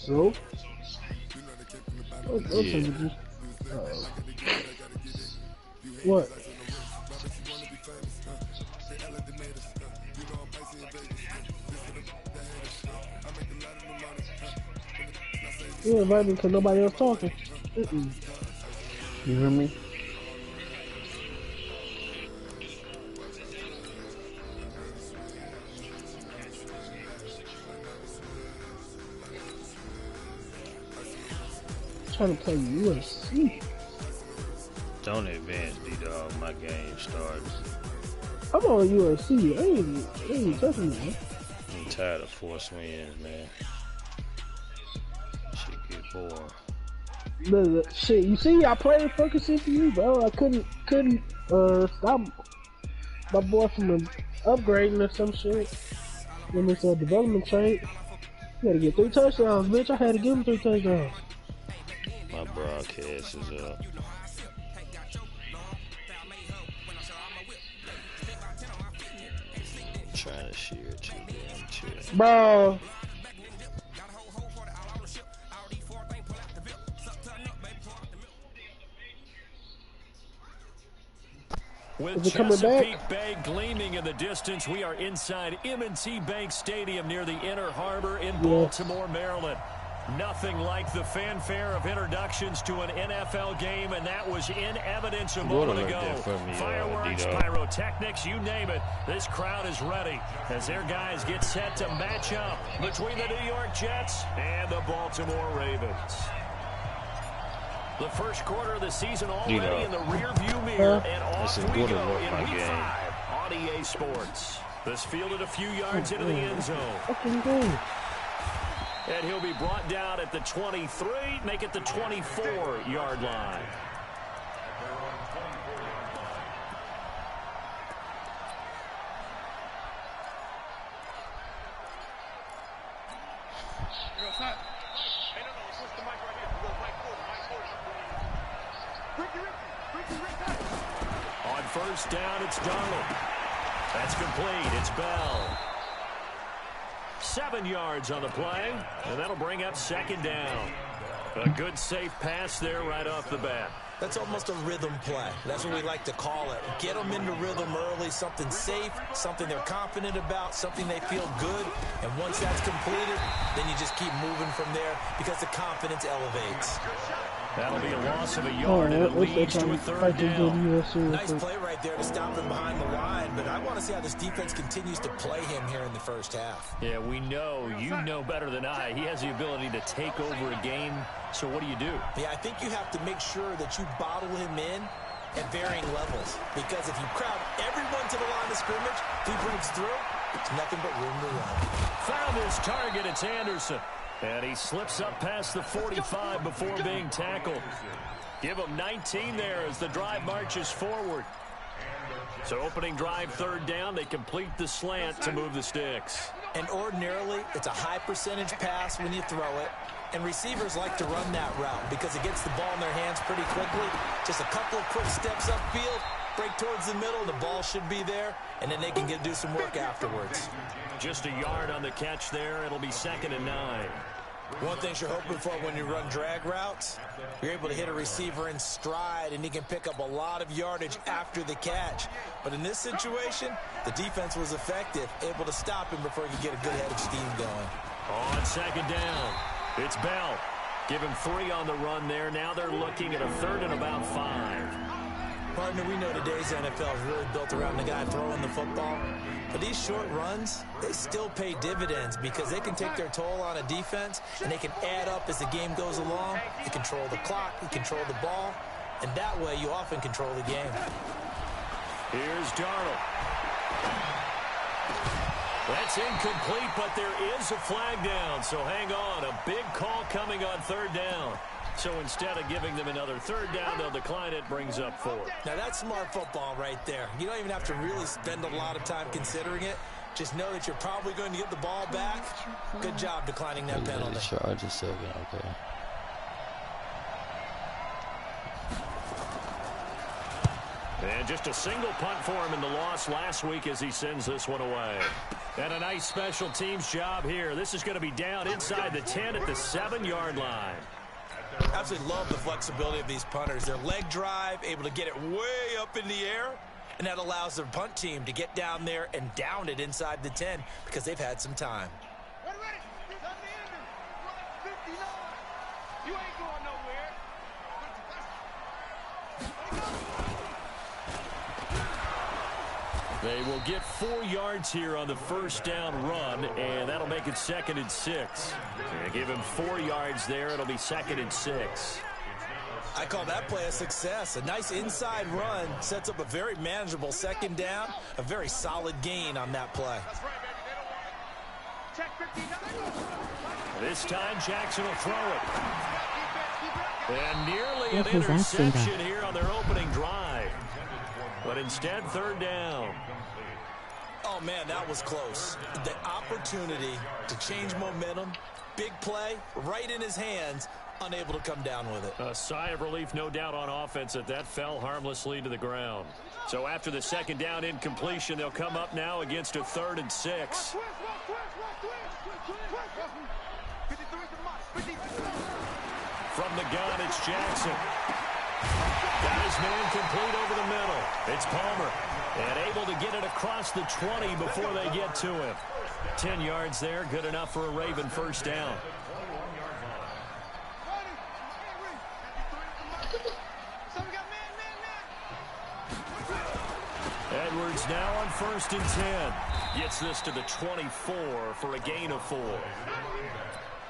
So? Yeah. What? You invited me because nobody else talking. You hear me? Trying to play UFC. Don't advance, D-Dog. My game starts. I'm on UFC. I ain't touching it, man. I'm tired of force wins, man. Shit get boring. The shit, you see, I played fucking CPU, bro. I couldn't stop my boy from upgrading or some shit. In this development trade, you gotta get 3 touchdowns, bitch. I had to give him 3 touchdowns. My broadcast is up. I'm trying to share it too damn chill. Bro. With Chesapeake Bay gleaming in the distance, we are inside M&T Bank Stadium near the Inner Harbor in Baltimore, Maryland. Nothing like the fanfare of introductions to an NFL game, and that was in evidence a moment ago. Fireworks, pyrotechnics, you name it. This crowd is ready as their guys get set to match up between the New York Jets and the Baltimore Ravens. The first quarter of the season already in the rearview mirror, and off we go in Week 5 on EA Sports. This fielded a few yards into the end zone. And he'll be brought down at the 23, make it the 24-yard line. On first down, it's Darnold. That's complete. It's Bell. 7 yards on the play, and that'll bring up second down. A good, safe pass there right off the bat. That's almost a rhythm play. That's what we like to call it. Get them into rhythm early, something safe, something they're confident about, something they feel good. And once that's completed, then you just keep moving from there because the confidence elevates. That'll be a loss of a yard, and it leads to a third down. Nice play right there to stop him behind the line, but I want to see how this defense continues to play him here in the first half. Yeah, we know, you know better than I, he has the ability to take over a game, so what do you do? Yeah, I think you have to make sure that you bottle him in at varying levels, because if you crowd everyone to the line of scrimmage, if he breaks through, it's nothing but room to run. Found his target, it's Anderson. And he slips up past the 45 before being tackled. Give him 19 there as the drive marches forward. So opening drive, third down, they complete the slant to move the sticks. And ordinarily, it's a high percentage pass when you throw it. And receivers like to run that route because it gets the ball in their hands pretty quickly. Just a couple of quick steps upfield, break towards the middle, the ball should be there, and then they can do some work afterwards. Just a yard on the catch there. It'll be 2nd and 9. One thing you're hoping for when you run drag routes, you're able to hit a receiver in stride, and he can pick up a lot of yardage after the catch. But in this situation, the defense was effective, able to stop him before he could get a good head of steam going. On second down, it's Bell. Give him 3 on the run there. Now they're looking at a 3rd and about 5. Partner, we know today's NFL is really built around the guy throwing the football. But these short runs, they still pay dividends because they can take their toll on a defense, and they can add up as the game goes along. You control the clock, you control the ball, and that way you often control the game. Here's Darnold. That's incomplete, but there is a flag down, so hang on. A big call coming on 3rd down. So instead of giving them another 3rd down, they'll decline it, brings up 4th. Now that's smart football right there. You don't even have to really spend a lot of time considering it. Just know that you're probably going to get the ball back. Good job declining that penalty. Charge a second, okay. And just a single punt for him in the loss last week as he sends this one away. And a nice special teams job here. This is going to be down inside the 10 at the 7-yard line. Absolutely love the flexibility of these punters. Their leg drive, able to get it way up in the air, and that allows their punt team to get down there and down it inside the 10 because they've had some time. You ain't going nowhere. They will get 4 yards here on the first down run, and that'll make it 2nd and 6. They give him 4 yards there. It'll be 2nd and 6. I call that play a success. A nice inside run sets up a very manageable 2nd down, a very solid gain on that play. This time Jackson will throw it. And nearly an interception here on their opening drive. But instead, 3rd down. Oh, man, that was close. The opportunity to change momentum, big play, right in his hands, unable to come down with it. A sigh of relief, no doubt, on offense that fell harmlessly to the ground. So after the 2nd down incompletion, they'll come up now against a 3rd and 6. From the gun, it's Jackson. Got his man complete over the middle. It's Palmer. And able to get it across the 20 before they get to him. 10 yards there, good enough for a Raven first down. Edwards now on 1st and 10. Gets this to the 24 for a gain of 4.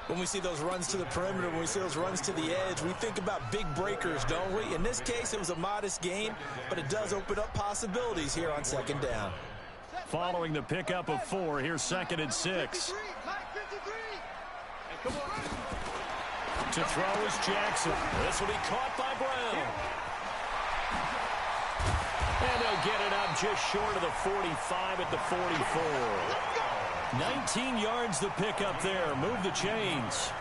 When we see those runs to the perimeter, when we see those runs to the edge, we think about big breakers, don't we? In this case, it was a modest gain, but it does open up possibilities here on 2nd down. Following the pickup of 4, here's 2nd and 6. To throw is Jackson. This will be caught by Brown. And they'll get it up just short of the 45 at the 44. 19 yards the pickup there. Move the chains.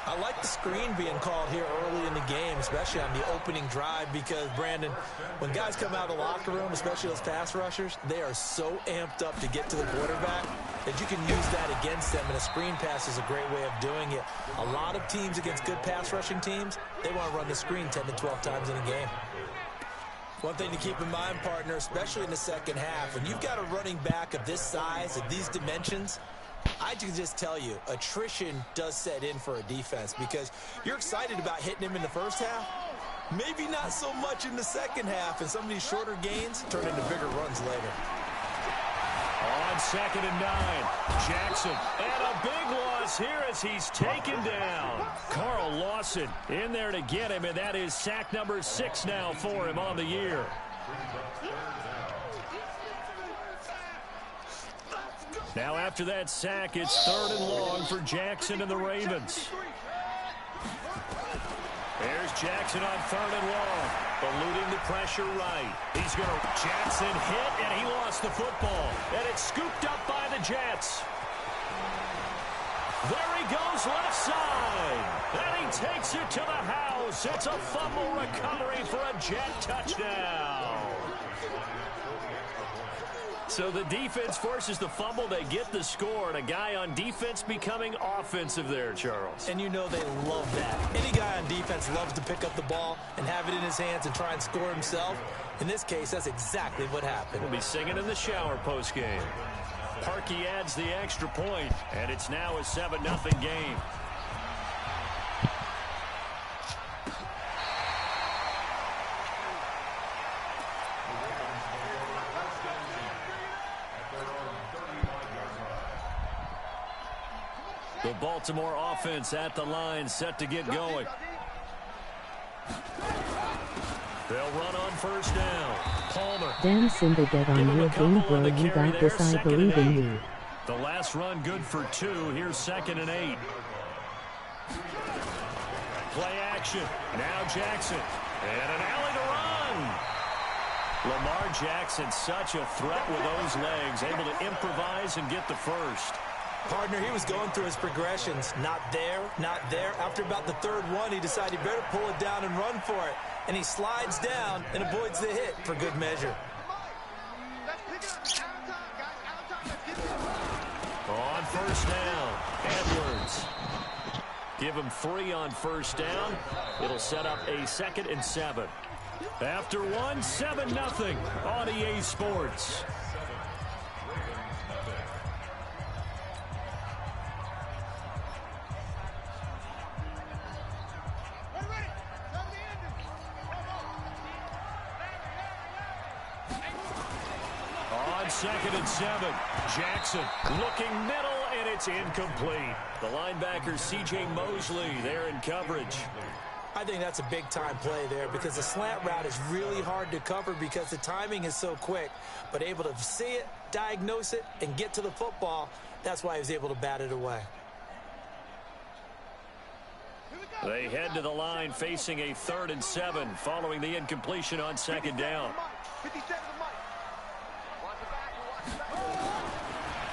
I like the screen being called here early in the game, especially on the opening drive, because, Brandon, when guys come out of the locker room, especially those pass rushers, they are so amped up to get to the quarterback that you can use that against them, and a screen pass is a great way of doing it. A lot of teams against good pass rushing teams, they want to run the screen 10 to 12 times in a game. One thing to keep in mind, partner, especially in the 2nd half, when you've got a running back of this size, of these dimensions, I can just tell you, attrition does set in for a defense because you're excited about hitting him in the first half. Maybe not so much in the 2nd half, and some of these shorter gains turn into bigger runs later. On 2nd and 9, Jackson, and a big loss here as he's taken down. Carl Lawson in there to get him, and that is sack number 6 now for him on the year. Now after that sack, it's 3rd and long for Jackson and the Ravens. There's Jackson on 3rd and long, eluding the pressure right. He's going to, Jackson hit, and he lost the football. And it's scooped up by the Jets. There he goes left side. And he takes it to the house. It's a fumble recovery for a Jet touchdown. So the defense forces the fumble. They get the score, and a guy on defense becoming offensive there, Charles. And you know they love that. Any guy on defense loves to pick up the ball and have it in his hands and try and score himself. In this case, that's exactly what happened. We'll be singing in the shower postgame. Parkey adds the extra point, and it's now a 7-0 game. The Baltimore offense at the line, set to get going. They'll run on 1st down. Palmer. Damn, Simba, get on your game, bro. You got this, I believe in you. The last run good for 2. Here's 2nd and 8. Play action. Now Jackson. And an alley to run. Lamar Jackson, such a threat with those legs, able to improvise and get the first. Partner, he was going through his progressions. Not there, not there. After about the 3rd one, he decided he better pull it down and run for it. and he slides down and avoids the hit for good measure. On first down, Edwards. Give him 3 on first down. It'll set up a 2nd and 7. After 1, 7-0 on EA Sports. On 2nd and 7, Jackson looking middle, and it's incomplete. The linebacker, C.J. Mosley, there in coverage. I think that's a big-time play there because the slant route is really hard to cover because the timing is so quick. But able to see it, diagnose it, and get to the football, that's why he was able to bat it away. They head to the line facing a 3rd and 7 following the incompletion on 2nd down.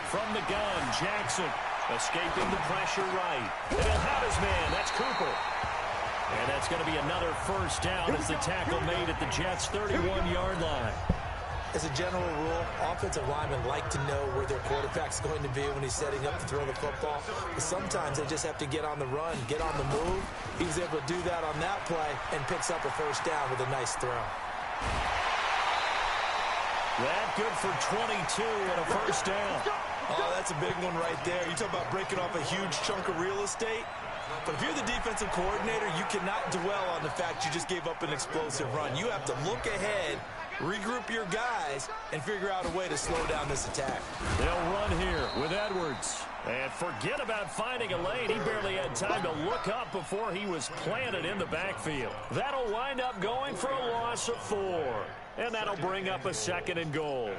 From the gun, Jackson escaping the pressure right. And he'll have his man. That's Cooper. And that's going to be another first down as the tackle made at the Jets' 31-yard line. As a general rule, offensive linemen like to know where their quarterback's going to be when he's setting up to throw the football. But sometimes they just have to get on the run, get on the move. He was able to do that on that play and picks up a first down with a nice throw. That good for 22 and a first down. Oh, that's a big one right there. You talk about breaking off a huge chunk of real estate. But if you're the defensive coordinator, you cannot dwell on the fact you just gave up an explosive run. You have to look ahead, regroup your guys, and figure out a way to slow down this attack. They'll run here with Edwards. And forget about finding a lane. He barely had time to look up before he was planted in the backfield. That'll wind up going for a loss of 4. And that'll bring up a 2nd and goal.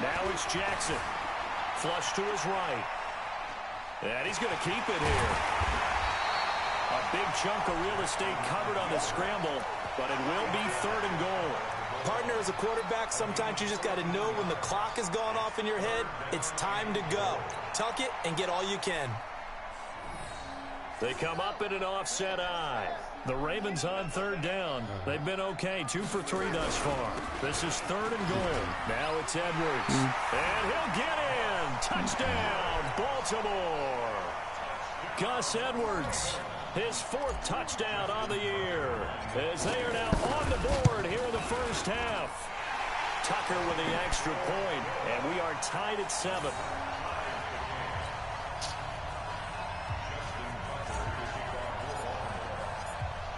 Now it's Jackson. Flush to his right. And he's going to keep it here. A big chunk of real estate covered on the scramble, but it will be 3rd and goal. Partner, as a quarterback, sometimes you just got to know when the clock is going off in your head, it's time to go. Tuck it and get all you can. They come up in an offset eye. The Ravens on 3rd down. They've been okay, 2 for 3 thus far. This is 3rd and goal. Now it's Edwards. And he'll get in. Touchdown, Baltimore. Gus Edwards, his 4th touchdown on the year, as they are now on the board here in the first half. Tucker with the extra point, and we are tied at 7.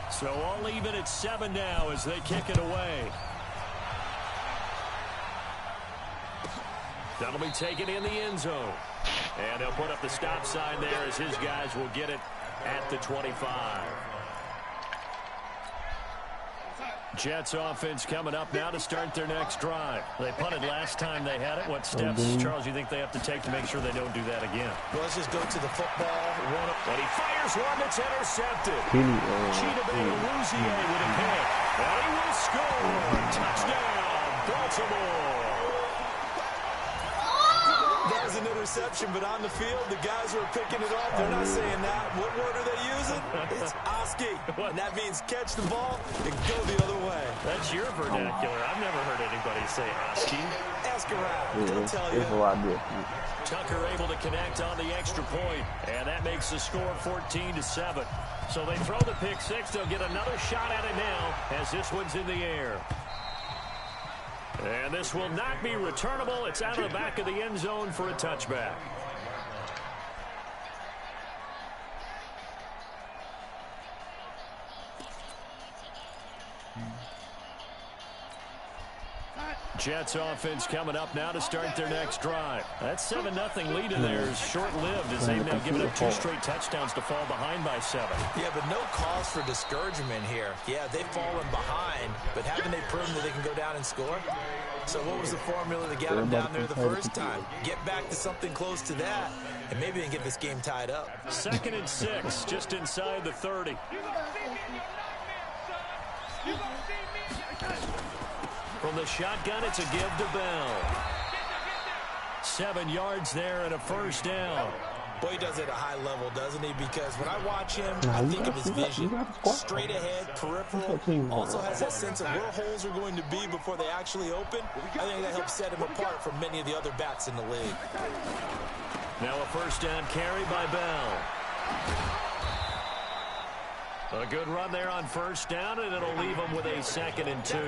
So all even at 7 now as they kick it away. That'll be taken in the end zone. And they'll put up the stop sign there as his guys will get it at the 25. Jets offense coming up now to start their next drive. They punted last time they had it. What steps, Charles, you think they have to take to make sure they don't do that again? Well, let's just go to the football. And he fires one that's intercepted. Cheetah Bay Louisiana with a pick. And he will score. Touchdown, Baltimore. That was an interception, but on the field, the guys who are picking it up, they're not saying that. What word are they using? It's Oski. And that means catch the ball and go the other way. That's your vernacular. I've never heard anybody say Oski. Ask around. They'll tell you. It's a lot different. Tucker able to connect on the extra point, and that makes the score 14-7. So they throw the pick six. They'll get another shot at it now as this one's in the air. And this will not be returnable. It's out of the back of the end zone for a touchback. Jets offense coming up now to start their next drive. That 7-0 lead in there is short-lived as they've now given up 2 straight touchdowns to fall behind by 7. Yeah, but no cause for discouragement here. Yeah, they've fallen behind, but haven't they proven that they can go down and score? So what was the formula to get them down there the first time? Get back to something close to that, and maybe they can get this game tied up. 2nd and 6, just inside the 30. From the shotgun, it's a give to Bell. 7 yards there and a first down. Boy, he does it at a high level, doesn't he? Because when I watch him, I think of his vision. Straight ahead, peripheral. Also has that sense of where holes are going to be before they actually open. I think that helps set him apart from many of the other backs in the league. Now a first down carry by Bell. A good run there on first down, and it'll leave them with a 2nd and 2.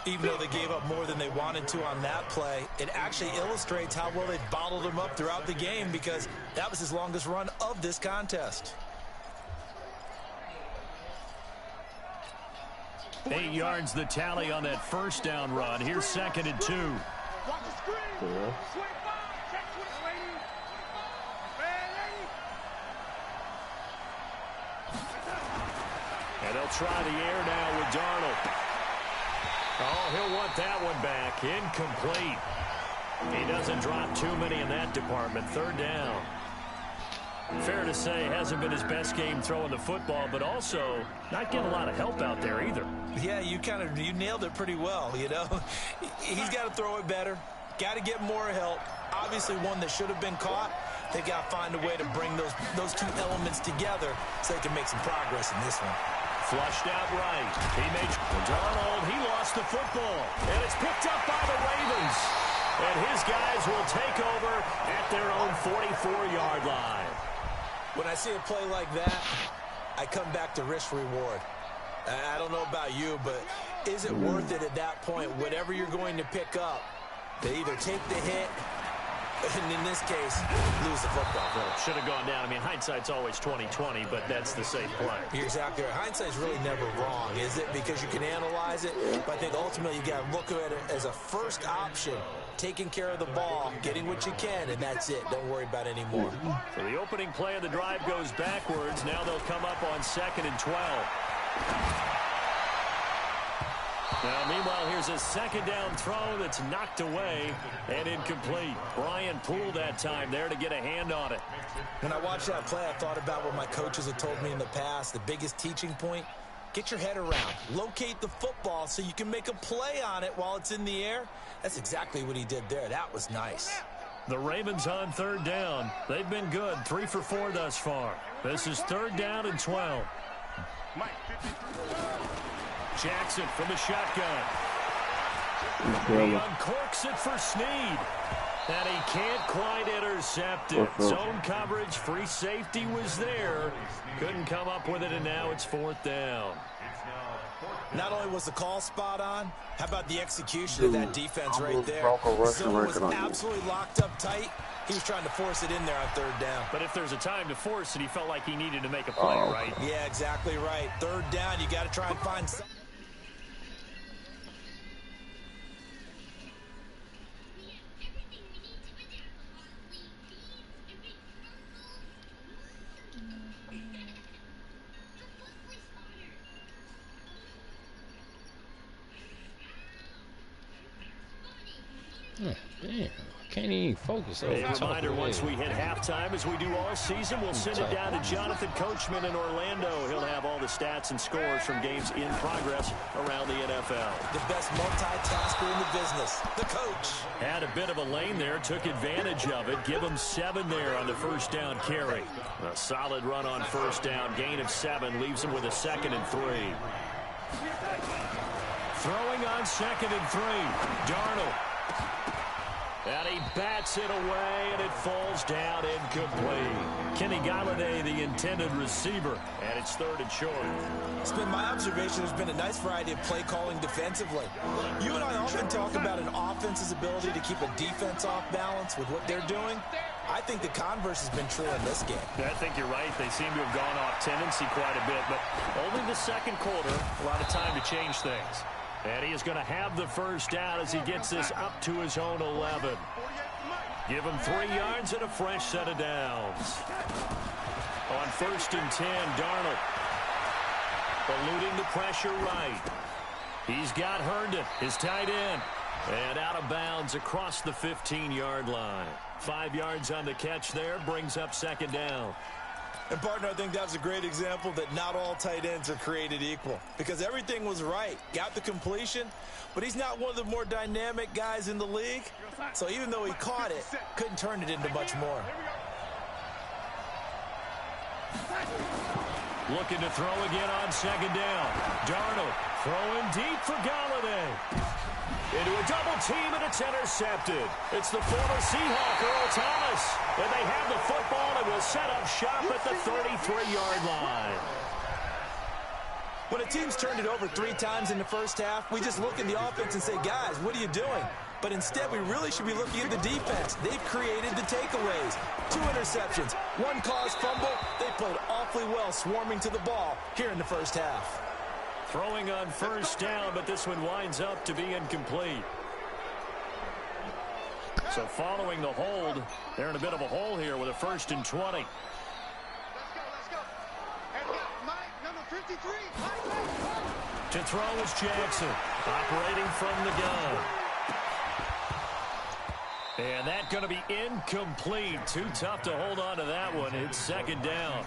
Even though they gave up more than they wanted to on that play, it actually illustrates how well they bottled him up throughout the game, because that was his longest run of this contest. 8 yards the tally on that first down run. Here's 2nd and 2. And they'll try the air now with Darnold. Oh, he'll want that one back. Incomplete. He doesn't drop too many in that department. 3rd down. Fair to say, hasn't been his best game throwing the football, but also not getting a lot of help out there either. Yeah, you nailed it pretty well, you know. He's got to throw it better. Got to get more help. Obviously one that should have been caught. They got to find a way to bring those two elements together so they can make some progress in this one. Flushed out right. Teammate Darnold, he lost the football. And it's picked up by the Ravens. And his guys will take over at their own 44-yard line. When I see a play like that, I come back to risk reward. I don't know about you, but is it worth it at that point? Whatever you're going to pick up, they either take the hit, and in this case, lose the football. Well, should have gone down. I mean, hindsight's always 20/20, but that's the safe play. You're exactly right. Hindsight's really never wrong, is it? Because you can analyze it, but I think ultimately you got to look at it as a first option, taking care of the ball, getting what you can, and that's it. Don't worry about any more. So the opening play of the drive goes backwards. Now they'll come up on 2nd and 12. Now, meanwhile, here's a 2nd down throw that's knocked away and incomplete. Brian Poole that time there to get a hand on it. When I watched that play, I thought about what my coaches have told me in the past. The biggest teaching point, get your head around. Locate the football so you can make a play on it while it's in the air. That's exactly what he did there. That was nice. The Ravens on 3rd down. They've been good, 3 for 4 thus far. This is 3rd down and 12. Jackson from the shotgun. He uncorks it for Snead. And he can't quite intercept it. Zone coverage, free safety was there. Couldn't come up with it, and now it's 4th down. Not only was the call spot on, how about the execution of that defense right there? Zone was absolutely locked up tight. He was trying to force it in there on 3rd down. But if there's a time to force it, he felt like he needed to make a play, right? Yeah, exactly right. 3rd down, you got to try and find something. Damn, I can't even focus. A reminder, once we hit halftime, as we do all season, we'll send it down to Jonathan Coachman in Orlando. He'll have all the stats and scores from games in progress around the NFL. The best multitasker in the business, the coach. Had a bit of a lane there, took advantage of it. Give him 7 there on the first down carry. A solid run on first down, gain of 7, leaves him with a 2nd and 3. Throwing on 2nd and 3, Darnold. And he bats it away, and it falls down incomplete. Kenny Galladay, the intended receiver, and it's 3rd and short. It's been my observation there's been a nice variety of play calling defensively. You and I often talk about an offense's ability to keep a defense off balance with what they're doing. I think the converse has been true in this game. I think you're right. They seem to have gone off tendency quite a bit, but only the 2nd quarter, a lot of time to change things. And he is going to have the first down as he gets this up to his own 11. Give him 3 yards and a fresh set of downs. On 1st and 10, Darnold. Eluding the pressure right. He's got Herndon, his tight end. And out of bounds across the 15-yard line. 5 yards on the catch there, brings up second down. And, partner, I think that's a great example that not all tight ends are created equal. Because everything was right. Got the completion, but he's not one of the more dynamic guys in the league. So even though he caught it, couldn't turn it into much more. Looking to throw again on second down. Darnold throwing deep for Galladay. Into a double team, and it's intercepted. It's the former Seahawk, Earl Thomas. And they have the football and will set up shop at the 33-yard line. When a team's turned it over 3 times in the first half, we just look at the offense and say, guys, what are you doing? But instead, we really should be looking at the defense. They've created the takeaways. 2 interceptions, 1 caused fumble. They played awfully well swarming to the ball here in the first half. Throwing on first down, but this one winds up to be incomplete. So following the hold, they're in a bit of a hole here with a 1st and 20. Let's go. And Mike, number 53. To throw is Jackson, operating from the gun. And that's going to be incomplete. Too tough to hold on to that one. It's second down.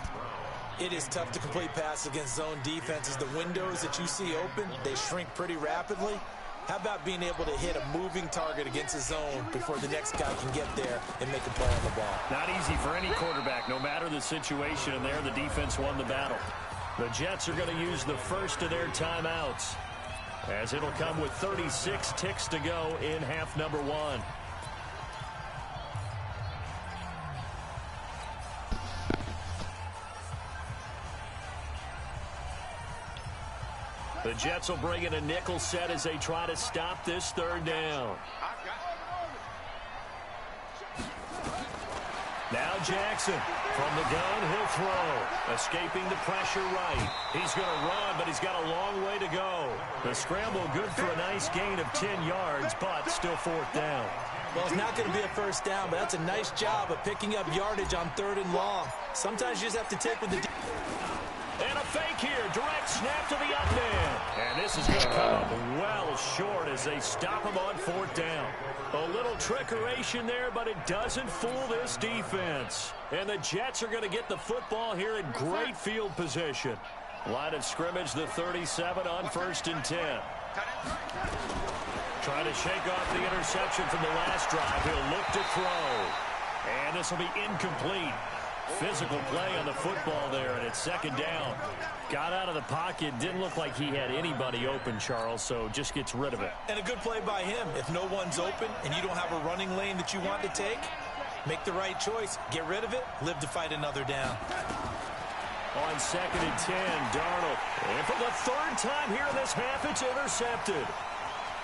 It is tough to complete passes against zone defenses. The windows that you see open, they shrink pretty rapidly. How about being able to hit a moving target against a zone before the next guy can get there and make a play on the ball? Not easy for any quarterback, no matter the situation. And there, the defense won the battle. The Jets are going to use the first of their timeouts, as it'll come with 36 ticks to go in half number 1. The Jets will bring in a nickel set as they try to stop this 3rd down. Now Jackson from the gun, he'll throw. Escaping the pressure right. He's going to run, but he's got a long way to go. The scramble good for a nice gain of 10 yards, but still 4th down. Well, it's not going to be a first down, but that's a nice job of picking up yardage on 3rd and long. Sometimes you just have to take with the... And a fake here. Direct snap to the up man. And this is going to come up well short as they stop him on 4th down. A little trickeration there, but it doesn't fool this defense. And the Jets are going to get the football here in great field position. Line of scrimmage, the 37 on 1st and 10. Trying to shake off the interception from the last drive. He'll look to throw. And this will be incomplete. Physical play on the football there, and it's 2nd down. Got out of the pocket. Didn't look like he had anybody open, Charles, so just gets rid of it. And a good play by him. If no one's open and you don't have a running lane that you want to take, make the right choice. Get rid of it. Live to fight another down. On 2nd and 10, Darnold. And for the 3rd time here in this half, it's intercepted.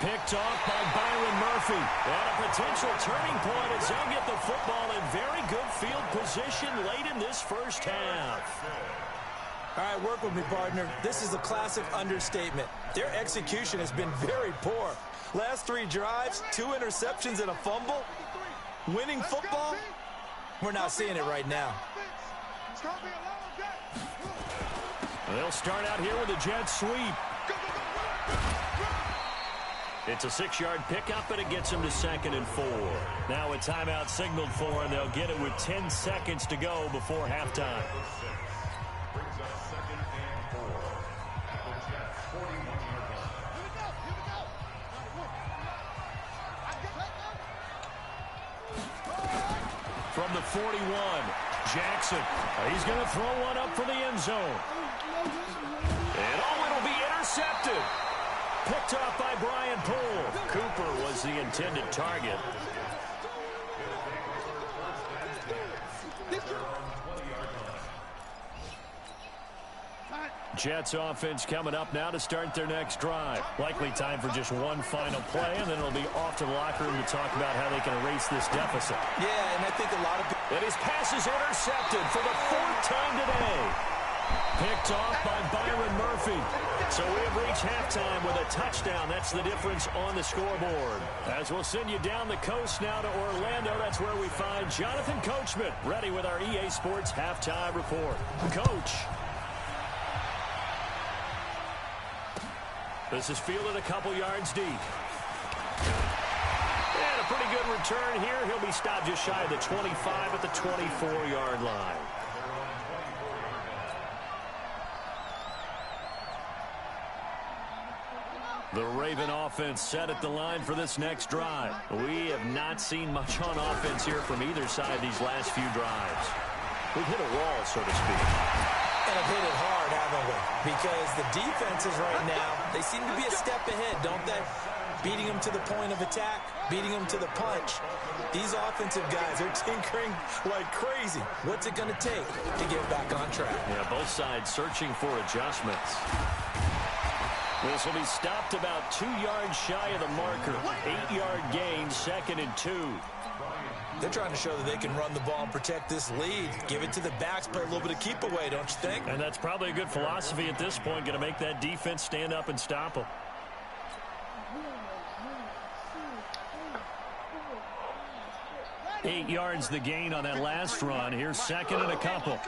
Picked off by Byron Murphy. And a potential turning point as they'll get the football in very good field position late in this first half. All right, work with me, partner. This is a classic understatement. Their execution has been very poor. Last 3 drives, 2 interceptions and a fumble. Winning football? We're not seeing it right now. They'll start out here with a jet sweep. It's a 6-yard pickup, and it gets them to 2nd and 4. Now a timeout signaled for, and they'll get it with 10 seconds to go before halftime. From the 41, Jackson. He's going to throw one up for the end zone. And it'll be intercepted. Picked off by Brian Poole. Cooper was the intended target. Jets offense coming up now to start their next drive. Likely time for just one final play, and then it'll be off to the locker room to talk about how they can erase this deficit. Yeah, and I think a lot of people... And his pass is intercepted for the 4th time today. Picked off by Byron Murphy. So we have reached halftime with a touchdown. That's the difference on the scoreboard. As we'll send you down the coast now to Orlando, that's where we find Jonathan Coachman, ready with our EA Sports halftime report. Coach. This is fielded a couple yards deep. return here. He'll be stopped just shy of the 25 at the 24-yard line. The Raven offense set at the line for this next drive. We have not seen much on offense here from either side these last few drives. We've hit a wall, so to speak. And have hit it hard, haven't we? Because the defenses right now, they seem to be a step ahead, don't they? Beating them to the point of attack, beating them to the punch. These offensive guys are tinkering like crazy. What's it going to take to get back on track? Yeah, both sides searching for adjustments. This will be stopped about 2 yards shy of the marker. 8-yard gain, 2nd and 2. They're trying to show that they can run the ball and protect this lead. Give it to the backs, play a little bit of keep away, don't you think? And that's probably a good philosophy at this point, going to make that defense stand up and stop them. Eight yards the gain on that last run. Here's 2nd and a couple.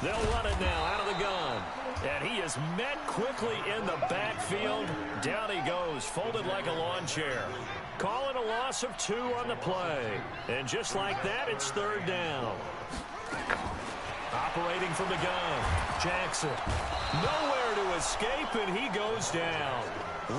They'll run it now out of the gun. And he is met quickly in the backfield. Down he goes, folded like a lawn chair. Calling a loss of 2 on the play. And just like that, it's 3rd down. Operating from the gun, Jackson. Nowhere to escape, and he goes down.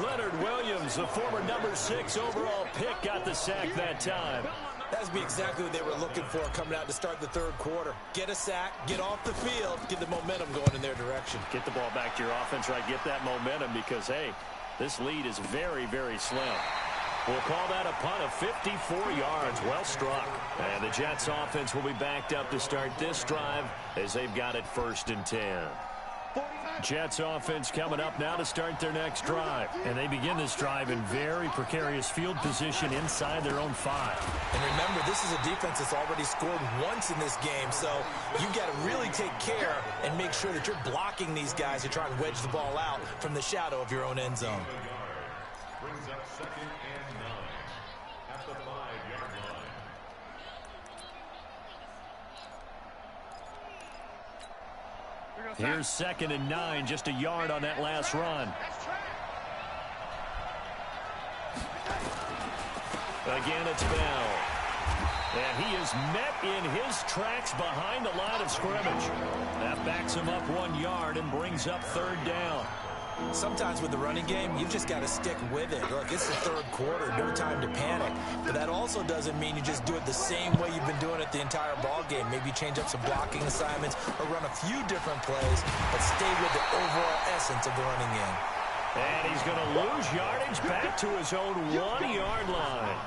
Leonard Williams, the former number 6 overall pick, got the sack that time. That's exactly what they were looking for coming out to start the 3rd quarter. Get a sack, get off the field, get the momentum going in their direction. Get the ball back to your offense, right? Get that momentum because, hey, this lead is very, very slim. We'll call that a punt of 54 yards. Well struck. And the Jets offense will be backed up to start this drive as they've got it 1st and 10. Jets offense coming up now to start their next drive. And they begin this drive in very precarious field position inside their own 5. And remember, this is a defense that's already scored once in this game, so you've got to really take care and make sure that you're blocking these guys who try and wedge the ball out from the shadow of your own end zone. Brings up 2nd and 9 at the 5-yard line. Here's 2nd and 9, just a yard on that last run. Again, it's Bell. And he is met in his tracks behind the line of scrimmage. That backs him up 1 yard and brings up 3rd down. Sometimes with the running game, you've just got to stick with it. Look, it's the 3rd quarter, no time to panic. But that also doesn't mean you just do it the same way you've been doing it the entire ball game. Maybe change up some blocking assignments or run a few different plays, but stay with the overall essence of the running game. And he's going to lose yardage back to his own 1-yard line.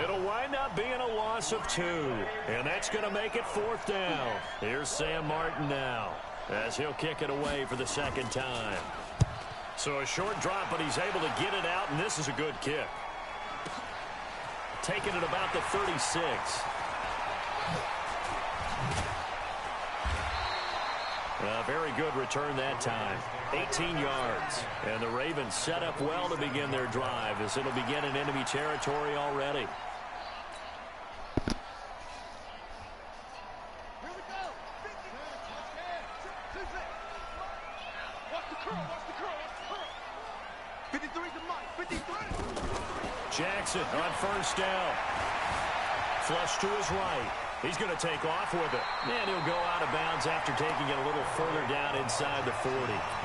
It'll wind up being a loss of 2, and that's going to make it 4th down. Here's Sam Martin now as he'll kick it away for the 2nd time. So a short drop, but he's able to get it out, and this is a good kick. Taking it about the 36. A very good return that time. 18 yards. And the Ravens set up well to begin their drive as it'll begin in enemy territory already. Jackson on 1st down. Flush to his right. He's going to take off with it. And he'll go out of bounds after taking it a little further down inside the 40.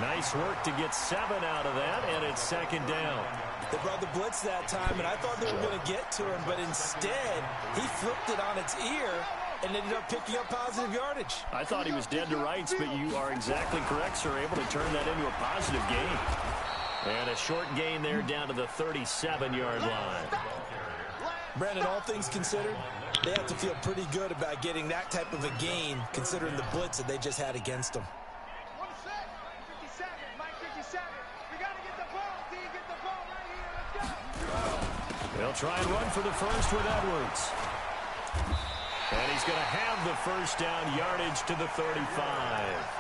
Nice work to get 7 out of that, and it's 2nd down. They brought the blitz that time, and I thought they were going to get to him, but instead, he flipped it on its ear and ended up picking up positive yardage. I thought he was dead to rights, but you are exactly correct, sir. Able to turn that into a positive gain. And a short gain there down to the 37-yard line. Brandon, all things considered, they have to feel pretty good about getting that type of a gain, considering the blitz that they just had against them. They'll try and run for the first with Edwards. And he's going to have the 1st down yardage to the 35.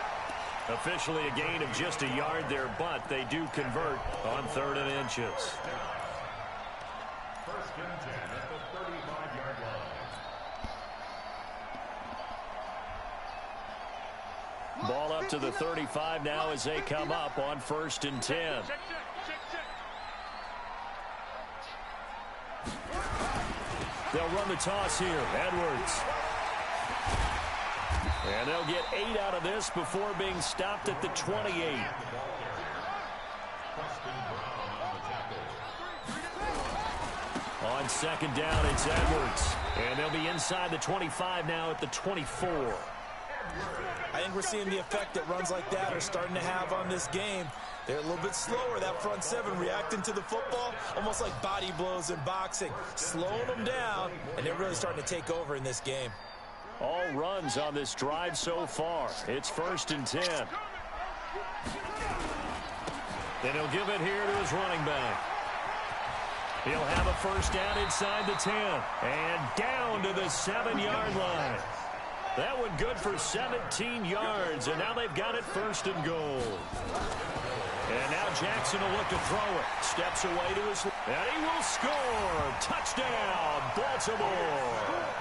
Officially a gain of just a yard there, but they do convert on 3rd and inches. 1st and 10 at the 35-yard line. Ball up to the 35 now as they come up on 1st and 10. They'll run the toss here. Edwards. And they'll get 8 out of this before being stopped at the 28. On second down, it's Edwards. And they'll be inside the 25 now at the 24. I think we're seeing the effect that runs like that are starting to have on this game. They're a little bit slower, that front seven, reacting to the football, almost like body blows in boxing, slowing them down, and they're really starting to take over in this game. All runs on this drive so far. It's 1st and 10. Then he'll give it here to his running back. He'll have a first down inside the 10. And down to the 7-yard line. That one good for 17 yards. And now they've got it 1st and goal. And now Jackson will look to throw it. Steps away to his... And he will score. Touchdown, Baltimore.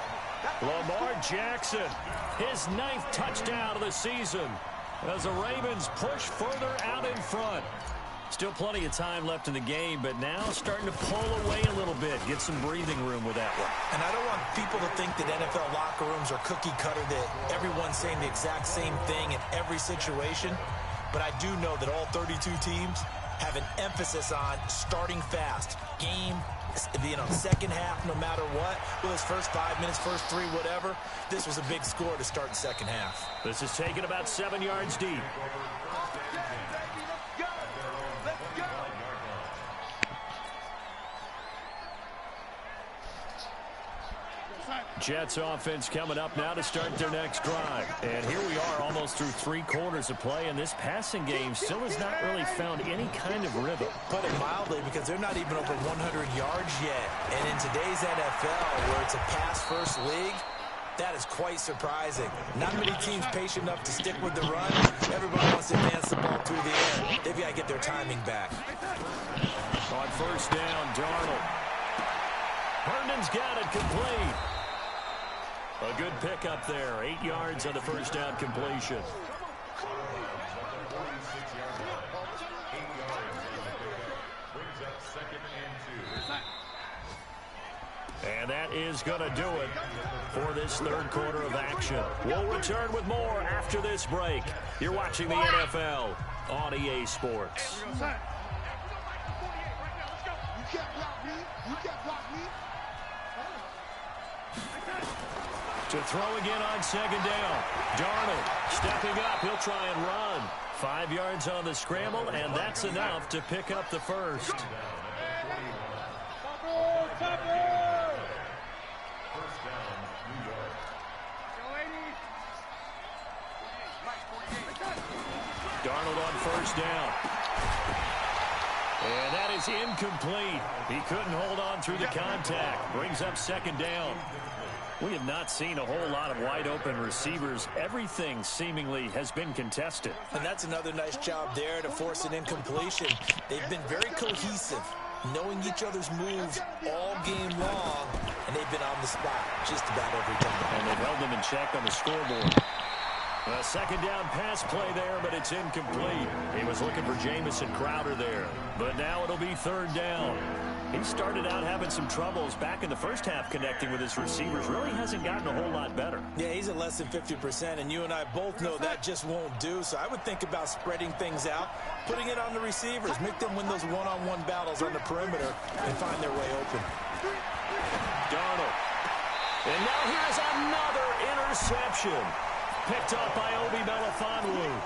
Lamar Jackson, his 9th touchdown of the season as the Ravens push further out in front. Still plenty of time left in the game, but now starting to pull away a little bit, get some breathing room with that one. And I don't want people to think that NFL locker rooms are cookie cutter, that everyone's saying the exact same thing in every situation. But I do know that all 32 teams have an emphasis on starting fast. Game, second half, no matter what. Well, his first 5 minutes, first 3, whatever. This was a big score to start the second half. This is taken about 7 yards deep. Jets offense coming up now to start their next drive. And here we are almost through 3 quarters of play, and this passing game still has not really found any kind of rhythm. Put it mildly, because they're not even over 100 yards yet. And in today's NFL, where it's a pass-first league, that is quite surprising. Not many teams patient enough to stick with the run. Everybody wants to advance the ball through the air. They've got to get their timing back. On first down, Darnold. Herndon's got it complete. A good pickup there. 8 yards on the first down completion. And that is going to do it for this 3rd quarter of action. We'll return with more after this break. You're watching the NFL on EA Sports. You can't block me. You can't block me. To throw again on second down. Darnold stepping up. He'll try and run. 5 yards on the scramble, and that's enough to pick up the first. Darnold on first down. And that is incomplete. He couldn't hold on through the contact. Brings up second down. We have not seen a whole lot of wide-open receivers. Everything seemingly has been contested. And that's another nice job there to force an incompletion. They've been very cohesive, knowing each other's moves all game long, and they've been on the spot just about every time. And they've held them in check on the scoreboard. A second down pass play there, but it's incomplete. He was looking for Jamison Crowder there, but now it'll be 3rd down. He started out having some troubles back in the first half connecting with his receivers. Really hasn't gotten a whole lot better. Yeah, he's at less than 50%, and you and I both know that just won't do. So I would think about spreading things out, putting it on the receivers, make them win those one-on-one battles on the perimeter and find their way open. Darnold. And now here's another interception. Picked up by Obi Melifonwu.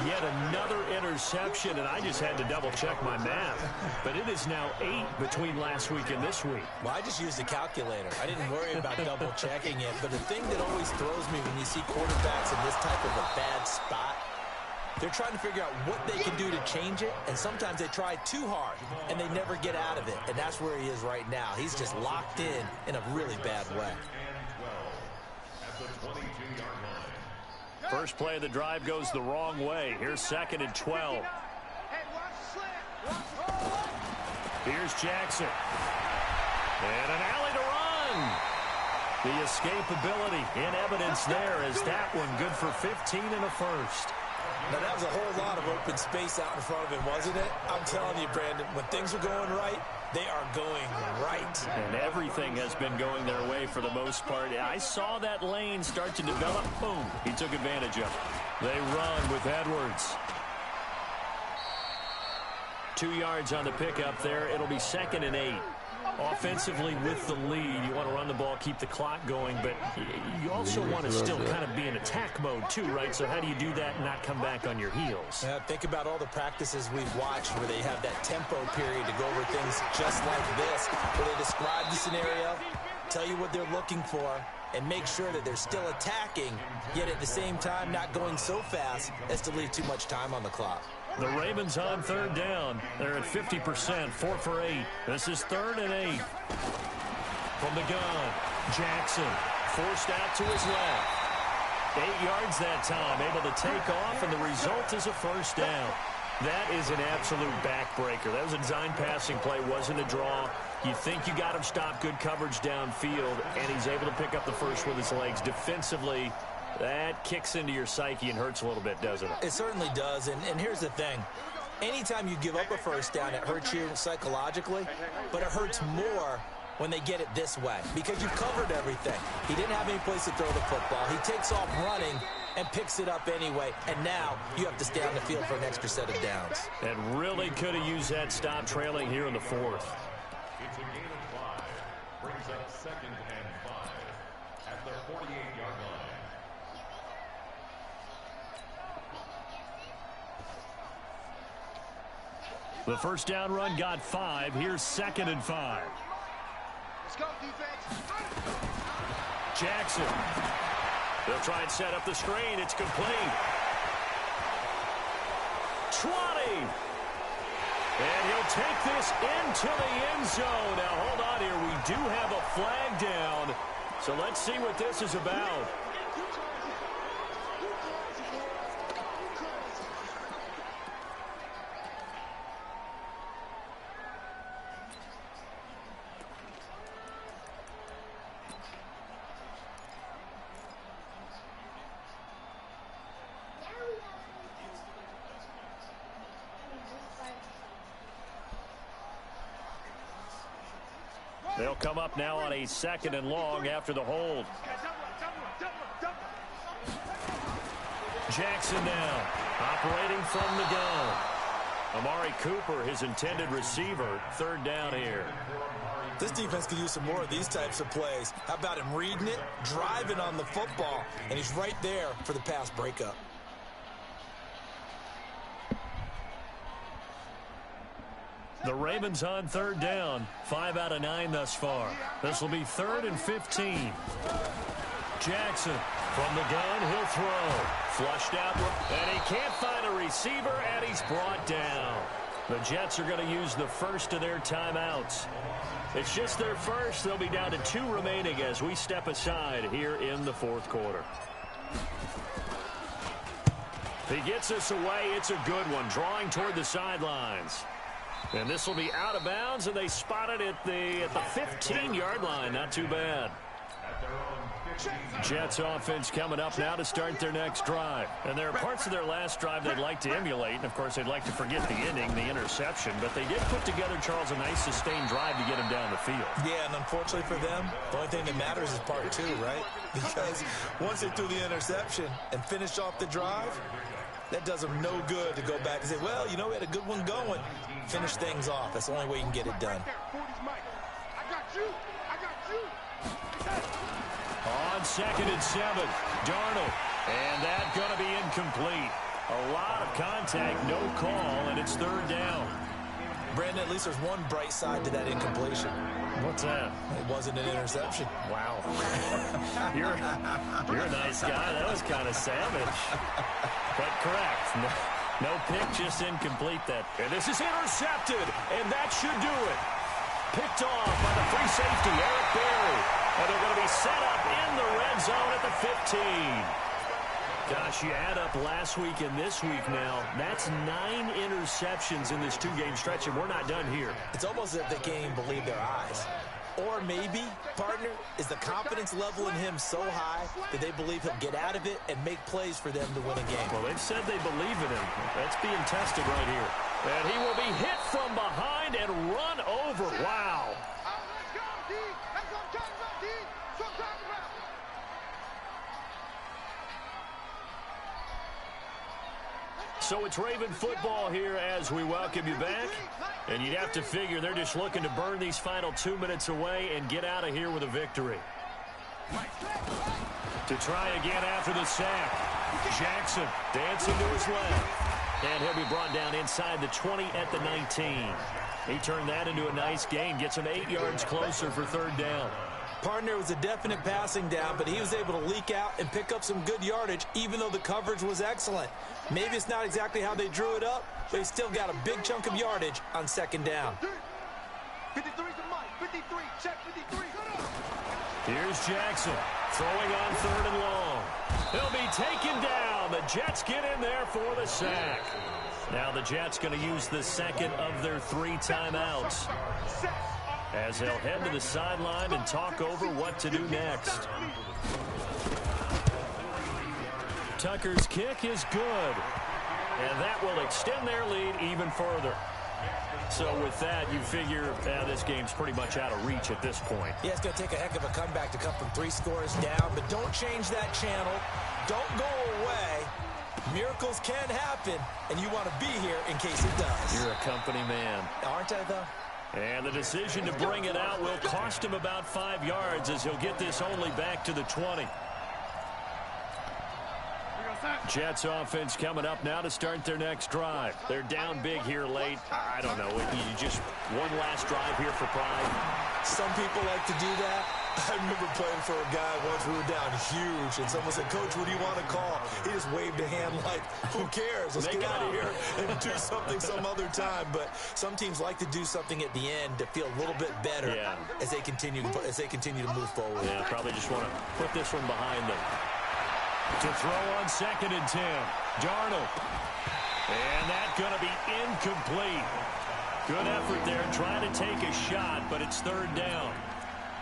Yet another interception, and I just had to double-check my math. But it is now 8 between last week and this week. Well, I just used a calculator. I didn't worry about double-checking it. But the thing that always throws me when you see quarterbacks in this type of a bad spot, they're trying to figure out what they can do to change it, and sometimes they try too hard, and they never get out of it. And that's where he is right now. He's just locked in a really bad way. First play of the drive goes the wrong way. Here's 2nd and 12. Here's Jackson. And an alley to run. The escapability in evidence there as that one good for 15 and a first. Now, that was a whole lot of open space out in front of him, wasn't it? I'm telling you, Brandon, when things are going right, they are going right. And everything has been going their way for the most part. I saw that lane start to develop. Boom. He took advantage of it. They run with Edwards. 2 yards on the pickup there. It'll be 2nd and 8. Offensively with the lead, you want to run the ball, keep the clock going, but you also want to still kind of be in attack mode too, right? So how do you do that and not come back on your heels? Yeah, think about all the practices we've watched where they have that tempo period to go over things just like this, where they describe the scenario, tell you what they're looking for, and make sure that they're still attacking, yet at the same time not going so fast as to leave too much time on the clock. The Ravens on 3rd down. They're at 50%, 4 for 8. This is 3rd and 8. From the gun, Jackson forced out to his left. 8 yards that time, able to take off, and the result is a 1st down. That is an absolute backbreaker. That was a design passing play, wasn't a draw. You think you got him stopped, good coverage downfield, and he's able to pick up the first with his legs. Defensively, that kicks into your psyche and hurts a little bit, doesn't it? It certainly does, and here's the thing. Anytime you give up a 1st down, it hurts you psychologically, but it hurts more when they get it this way because you've covered everything. He didn't have any place to throw the football. He takes off running and picks it up anyway, and now you have to stay on the field for an extra set of downs. And really could have used that stop trailing here in the 4th. It's a gain of 5. Brings up 2nd and 5 at the 48-yard line. The 1st down run got 5. Here's 2nd and 5. Let's go, defense. Jackson. They'll try and set up the screen. It's complete. 20. And he'll take this into the end zone. Now, hold on here. We do have a flag down. So let's see what this is about. They'll come up now on a 2nd and long after the hold. Jackson now operating from the gun. Amari Cooper, his intended receiver, 3rd down here. This defense could use some more of these types of plays. How about him reading it, driving on the football, and he's right there for the pass breakup. The Ravens on 3rd down. 5 out of 9 thus far. This will be 3rd and 15. Jackson from the gun. He'll throw. Flushed out. And he can't find a receiver, and he's brought down. The Jets are going to use the first of their timeouts. It's just their first. They'll be down to 2 remaining as we step aside here in the 4th quarter. He gets us away. It's a good one. Drawing toward the sidelines. And this will be out of bounds, and they spot it at the 15-yard line. Not too bad. Jets offense coming up now to start their next drive. And there are parts of their last drive they'd like to emulate. And, of course, they'd like to forget the ending, the interception. But they did put together, Charles, a nice sustained drive to get him down the field. Yeah, and unfortunately for them, the only thing that matters is part 2, right? Because once they threw the interception and finished off the drive, that does them no good to go back and say, well, you know, we had a good one going. Finish things off. That's the only way you can get it done. I got you. On 2nd and 7, Darnold. And that's going to be incomplete. A lot of contact, no call, and it's 3rd down. Brandon, at least there's one bright side to that incompletion. What's that? It wasn't an interception. Wow. You're a nice guy. That was kind of savage. But correct. No pick, just incomplete that. And this is intercepted, and that should do it. Picked off by the free safety, Eric Berry. And they're going to be set up in the red zone at the 15. Gosh, you add up last week and this week now. That's 9 interceptions in this 2-game stretch, and we're not done here. It's almost as if they can't even believe their eyes. Or maybe, partner, is the confidence level in him so high that they believe he'll get out of it and make plays for them to win a game. Well, they've said they believe in him. That's being tested right here. And he will be hit from behind and run over. Wow. Let's go, D. That's what I'm talking about, D. That's what I'm talking about. So it's Raven football here as we welcome you back. And you'd have to figure they're just looking to burn these final 2 minutes away and get out of here with a victory. To try again after the sack. Jackson dancing to his left. And he'll be brought down inside the 20 at the 19. He turned that into a nice gain. Gets him 8 yards closer for third down. Partner was a definite passing down, but he was able to leak out and pick up some good yardage, even though the coverage was excellent. Maybe it's not exactly how they drew it up, but he still got a big chunk of yardage on second down. 53 to Mike. 53. Check 53. Here's Jackson throwing on third and long. He'll be taken down. The Jets get in there for the sack. Now the Jets going to use the second of their 3 timeouts, as they'll head to the sideline and talk over what to do next. Tucker's kick is good, and that will extend their lead even further. So with that, you figure this game's pretty much out of reach at this point. Yeah, it's going to take a heck of a comeback to come from 3 scores down, but don't change that channel. Don't go away. Miracles can happen, and you want to be here in case it does. You're a company man. Aren't I, though? And the decision to bring it out will cost him about 5 yards, as he'll get this only back to the 20. Jets offense coming up now to start their next drive. They're down big here late. I don't know. You just one last drive here for pride. Some people like to do that. I remember playing for a guy once. We were down huge, and someone said, "Coach, what do you want to call?" He just waved a hand like, "Who cares? Let's get out of here and do something some other time." But some teams like to do something at the end to feel a little bit better as they continue to move forward. Yeah, probably just want to put this one behind them. To throw on 2nd and 10. Darnold. And that's going to be incomplete. Good effort there trying to take a shot, but it's third down.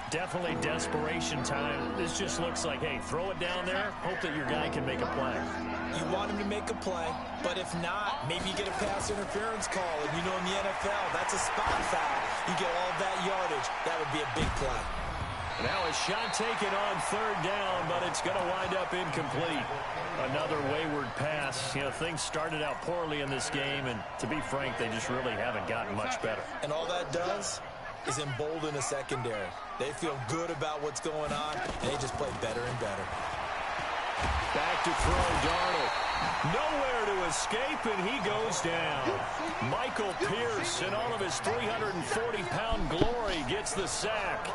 Definitely desperation time. This just looks like, hey, throw it down there, hope that your guy can make a play. You want him to make a play, but if not, maybe you get a pass interference call. And you know in the NFL, that's a spot foul. You get all that yardage. That would be a big play. Now a shot taken on third down, but it's going to wind up incomplete. Another wayward pass. You know, things started out poorly in this game, and to be frank, they just really haven't gotten much better. And all that does is embolden a secondary. They feel good about what's going on, and they just play better and better. Back to throw, Darnold. Nowhere to escape, and he goes down. Michael Pierce, in all of his 340-pound glory, gets the sack.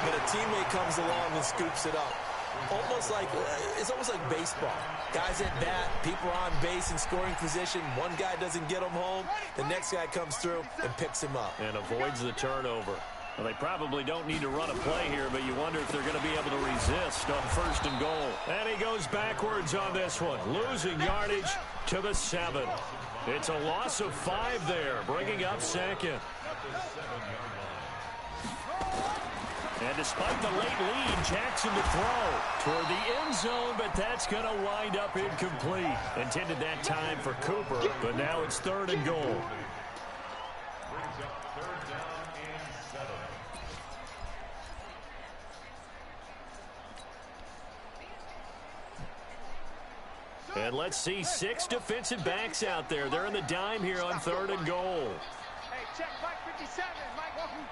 But a teammate comes along and scoops it up. It's almost like baseball. Guys at bat, people are on base in scoring position. One guy doesn't get him home. The next guy comes through and picks him up. And avoids the turnover. Well, they probably don't need to run a play here, but you wonder if they're going to be able to resist on 1st and goal. And he goes backwards on this one, losing yardage to the 7. It's a loss of 5 there, bringing up 2nd. And despite the late lead, Jackson to throw toward the end zone, but that's going to wind up incomplete. Intended that time for Cooper, but now it's 3rd and goal. Brings up 3rd down and 7. And let's see 6 defensive backs out there. They're in the dime here on 3rd and goal. Hey, check Mike 57. Mike, welcome.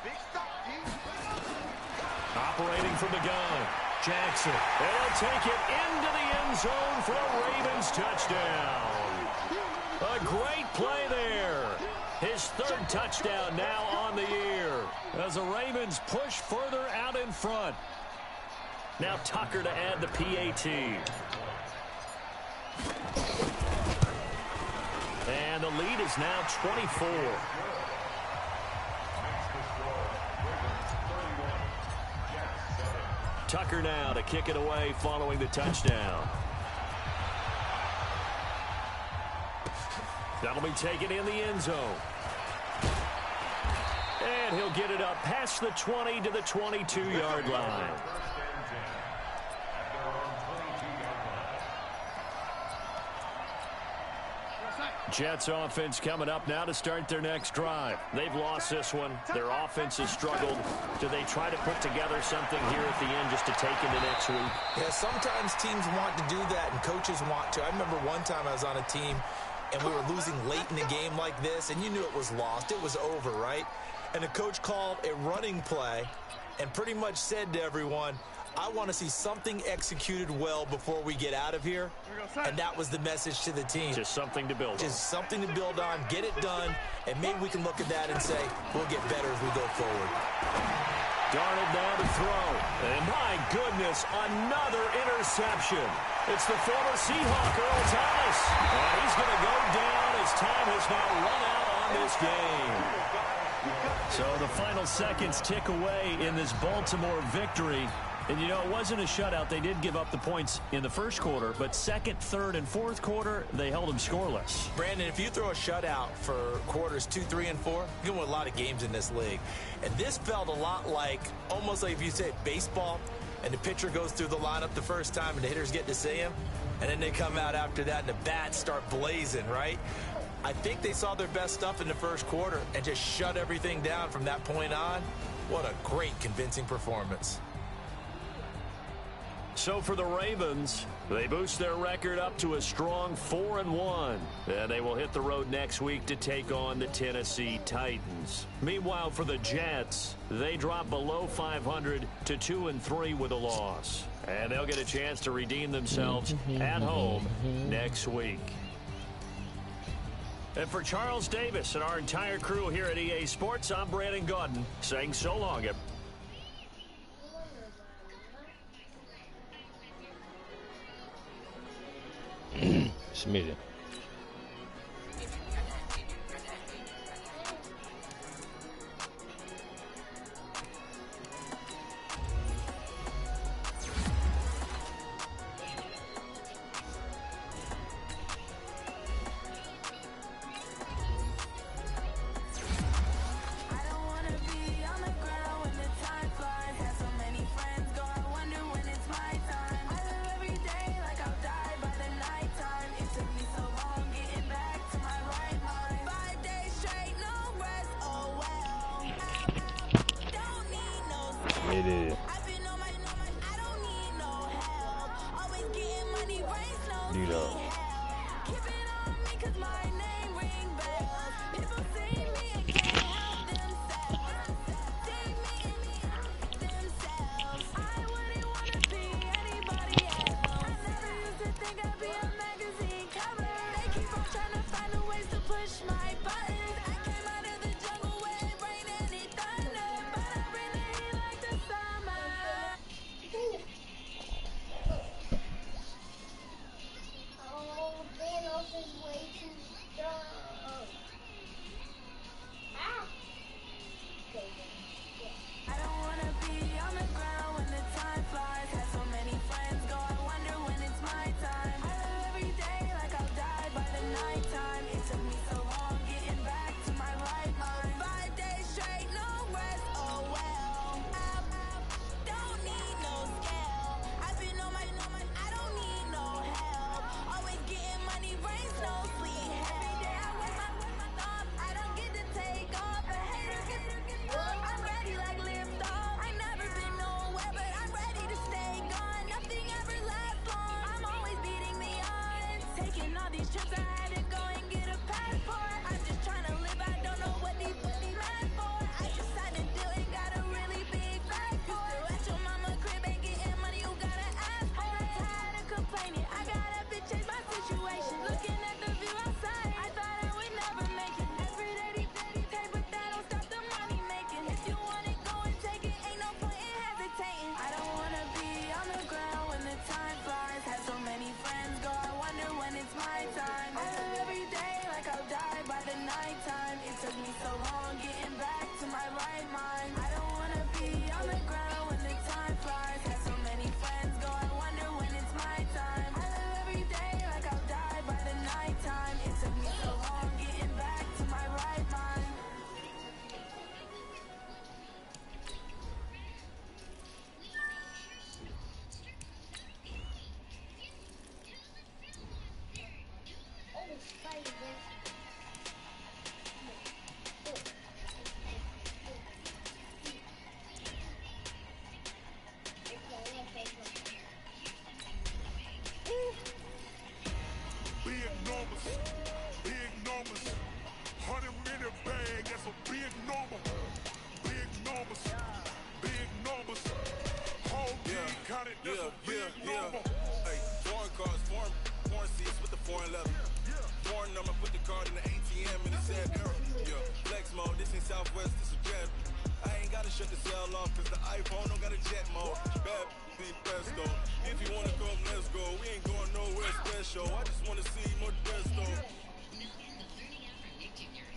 Big stop, D. Operating from the gun, Jackson. They'll take it into the end zone for a Ravens touchdown. A great play there. His 3rd touchdown now on the year as the Ravens push further out in front. Now Tucker to add the PAT. And the lead is now 24. Tucker now to kick it away following the touchdown. That'll be taken in the end zone. And he'll get it up past the 20 to the 22-yard line. Jets offense coming up now to start their next drive. They've lost this one. Their offense has struggled. Do they try to put together something here at the end just to take into next week? Yeah, sometimes teams want to do that and coaches want to. I remember one time I was on a team and we were losing late in a game like this, and you knew it was lost. It was over, right? And the coach called a running play and pretty much said to everyone, I want to see something executed well before we get out of here. And that was the message to the team. Just something to build on. Just something to build on, get it done, and maybe we can look at that and say, we'll get better as we go forward. Darnold now to throw. And my goodness, another interception. It's the former Seahawk, Earl Thomas. And he's going to go down as time has now run out on this game. So the final seconds tick away in this Baltimore victory. And, you know, it wasn't a shutout. They did give up the points in the first quarter, but second, third, and fourth quarter, they held them scoreless. Brandon, if you throw a shutout for quarters 2, 3, and 4, you can win a lot of games in this league. And this felt a lot like, almost like if you say baseball, and the pitcher goes through the lineup the first time and the hitters get to see him, and then they come out after that and the bats start blazing, right? I think they saw their best stuff in the first quarter and just shut everything down from that point on. What a great, convincing performance. So for the Ravens, they boost their record up to a strong 4-1. And they will hit the road next week to take on the Tennessee Titans. Meanwhile, for the Jets, they drop below 500 to 2-3 with a loss. And they'll get a chance to redeem themselves at home next week. And for Charles Davis and our entire crew here at EA Sports, I'm Brandon Gaudin saying so long, everyone. Smitty. It is. You know. big numbers, big numbers. 100-minute bag, that's a big number. Big numbers, big numbers. Whole team counted, that's a big number. Hey, foreign cars, foreign seats with the foreign leather. Foreign number, put the card in the ATM in the sad era. Yeah, flex mode, this ain't Southwest, this is Jet. I ain't gotta shut the cell off, cause the iPhone don't got a jet mode. Bad be presto. If you wanna come, let's go. We ain't going nowhere special. I just wanna see more Modesto.